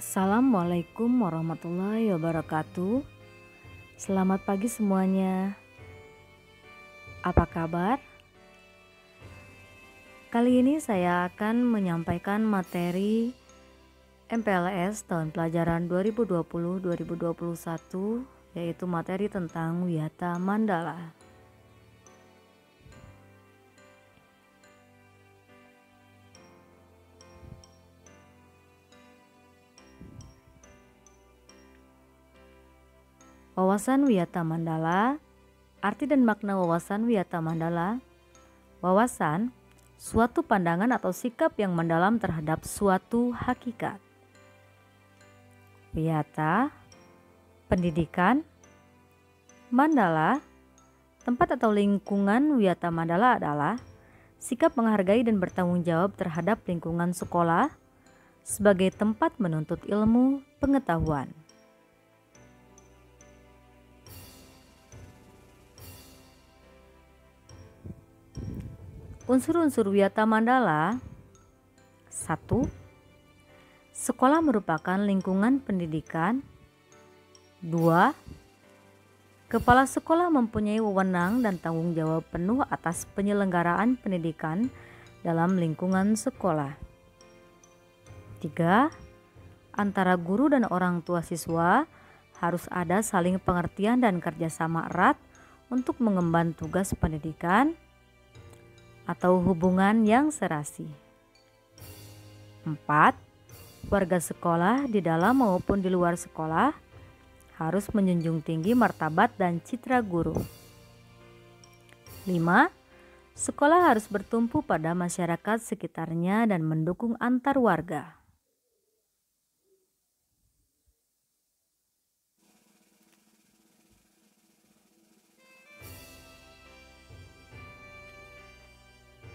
Assalamualaikum warahmatullahi wabarakatuh. Selamat pagi semuanya. Apa kabar? Kali ini saya akan menyampaikan materi MPLS tahun pelajaran 2020-2021, yaitu materi tentang Wiyata Mandala. Wawasan Wiyata Mandala. Arti dan makna wawasan Wiyata Mandala. Wawasan, suatu pandangan atau sikap yang mendalam terhadap suatu hakikat. Wiyata, pendidikan. Mandala, tempat atau lingkungan Wiyata Mandala adalah sikap menghargai dan bertanggung jawab terhadap lingkungan sekolah sebagai tempat menuntut ilmu pengetahuan. Unsur-unsur Wiyata Mandala. 1. Sekolah merupakan lingkungan pendidikan. 2. Kepala sekolah mempunyai wewenang dan tanggung jawab penuh atas penyelenggaraan pendidikan dalam lingkungan sekolah. 3. Antara guru dan orang tua siswa harus ada saling pengertian dan kerjasama erat untuk mengemban tugas pendidikan atau hubungan yang serasi. 4. Warga sekolah di dalam maupun di luar sekolah harus menjunjung tinggi martabat dan citra guru. 5. Sekolah harus bertumpu pada masyarakat sekitarnya dan mendukung antar warga.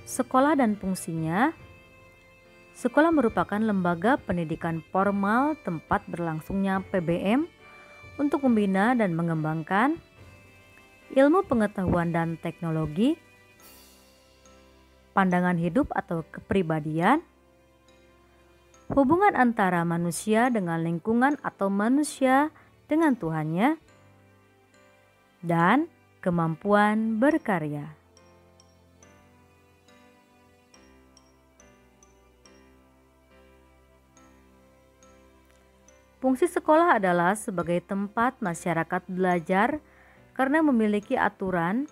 Sekolah dan fungsinya. Sekolah merupakan lembaga pendidikan formal tempat berlangsungnya PBM untuk membina dan mengembangkan ilmu pengetahuan dan teknologi, pandangan hidup atau kepribadian, hubungan antara manusia dengan lingkungan atau manusia dengan Tuhannya, dan kemampuan berkarya. Fungsi sekolah adalah sebagai tempat masyarakat belajar karena memiliki aturan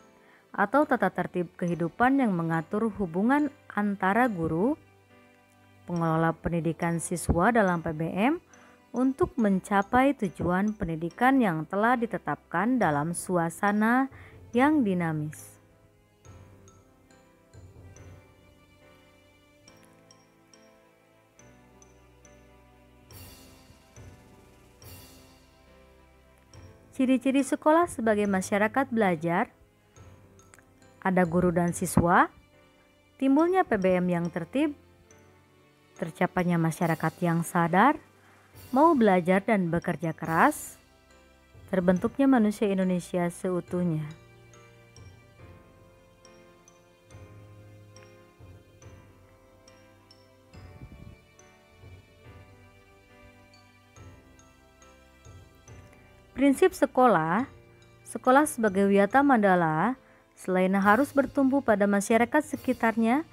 atau tata tertib kehidupan yang mengatur hubungan antara guru, pengelola pendidikan siswa dalam PBM untuk mencapai tujuan pendidikan yang telah ditetapkan dalam suasana yang dinamis. Ciri-ciri sekolah sebagai masyarakat belajar. Ada guru dan siswa, timbulnya PBM yang tertib, tercapainya masyarakat yang sadar, mau belajar dan bekerja keras, terbentuknya manusia Indonesia seutuhnya. Prinsip sekolah. Sekolah sebagai Wiyata Mandala selain harus bertumpu pada masyarakat sekitarnya,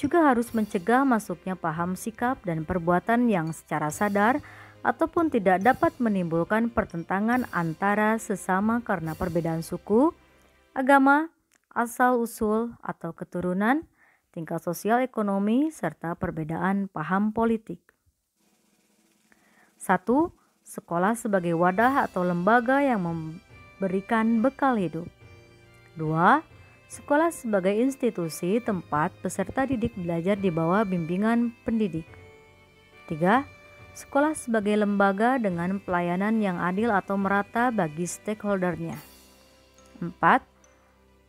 juga harus mencegah masuknya paham sikap dan perbuatan yang secara sadar ataupun tidak dapat menimbulkan pertentangan antara sesama karena perbedaan suku, agama, asal-usul atau keturunan, tingkat sosial ekonomi, serta perbedaan paham politik. 1. Sekolah sebagai wadah atau lembaga yang memberikan bekal hidup. 2. Sekolah sebagai institusi tempat peserta didik belajar di bawah bimbingan pendidik. 3. Sekolah sebagai lembaga dengan pelayanan yang adil atau merata bagi stakeholdernya. 4.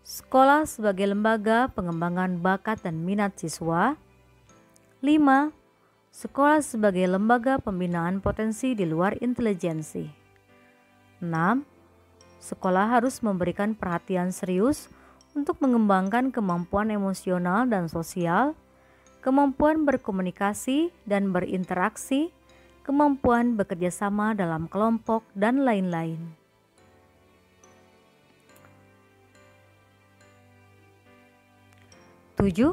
Sekolah sebagai lembaga pengembangan bakat dan minat siswa. 5. Sekolah sebagai lembaga pembinaan potensi di luar intelijensi. 6. Sekolah harus memberikan perhatian serius untuk mengembangkan kemampuan emosional dan sosial, kemampuan berkomunikasi dan berinteraksi, kemampuan bekerja sama dalam kelompok, dan lain-lain. Tujuh,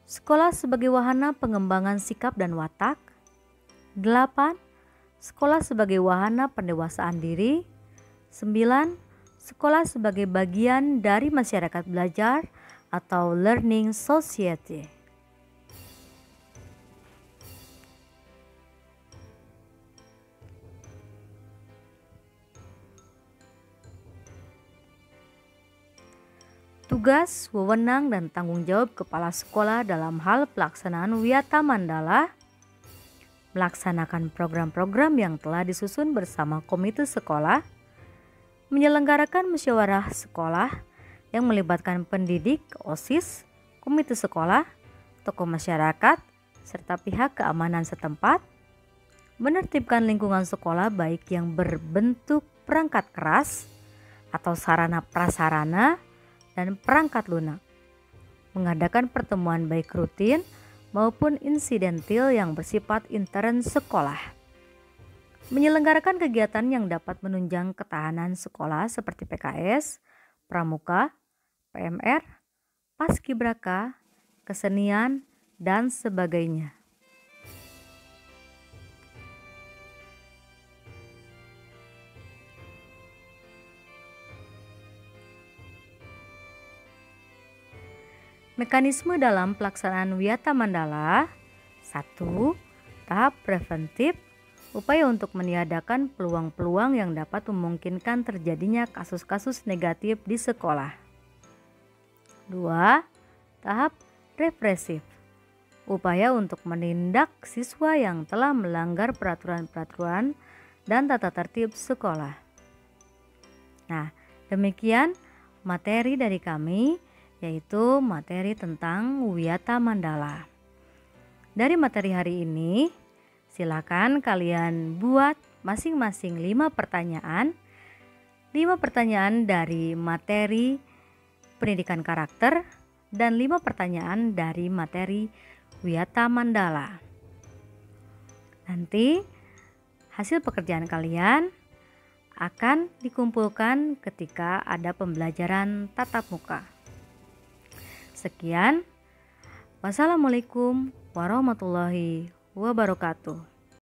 sekolah sebagai wahana pengembangan sikap dan watak. 8. Sekolah sebagai wahana pendewasaan diri. 9. Sekolah sebagai bagian dari masyarakat belajar atau learning society. Tugas, wewenang, dan tanggung jawab kepala sekolah dalam hal pelaksanaan Wiyata Mandala: melaksanakan program-program yang telah disusun bersama komite sekolah, menyelenggarakan musyawarah sekolah yang melibatkan pendidik, OSIS, komite sekolah, tokoh masyarakat, serta pihak keamanan setempat, menertibkan lingkungan sekolah baik yang berbentuk perangkat keras atau sarana prasarana dan perangkat lunak, mengadakan pertemuan baik rutin maupun insidentil yang bersifat intern sekolah, menyelenggarakan kegiatan yang dapat menunjang ketahanan sekolah seperti PKS, pramuka, PMR, paskibraka, kesenian, dan sebagainya. Mekanisme dalam pelaksanaan Wiyata Mandala. 1. Tahap preventif, upaya untuk meniadakan peluang-peluang yang dapat memungkinkan terjadinya kasus-kasus negatif di sekolah. 2. Tahap represif, upaya untuk menindak siswa yang telah melanggar peraturan-peraturan dan tata tertib sekolah. Nah, demikian materi dari kami, yaitu materi tentang Wiyata Mandala. Dari materi hari ini, silakan kalian buat masing-masing 5 pertanyaan. 5 pertanyaan dari materi pendidikan karakter dan 5 pertanyaan dari materi Wiyata Mandala. Nanti hasil pekerjaan kalian akan dikumpulkan ketika ada pembelajaran tatap muka. Sekian, wassalamualaikum warahmatullahi wabarakatuh.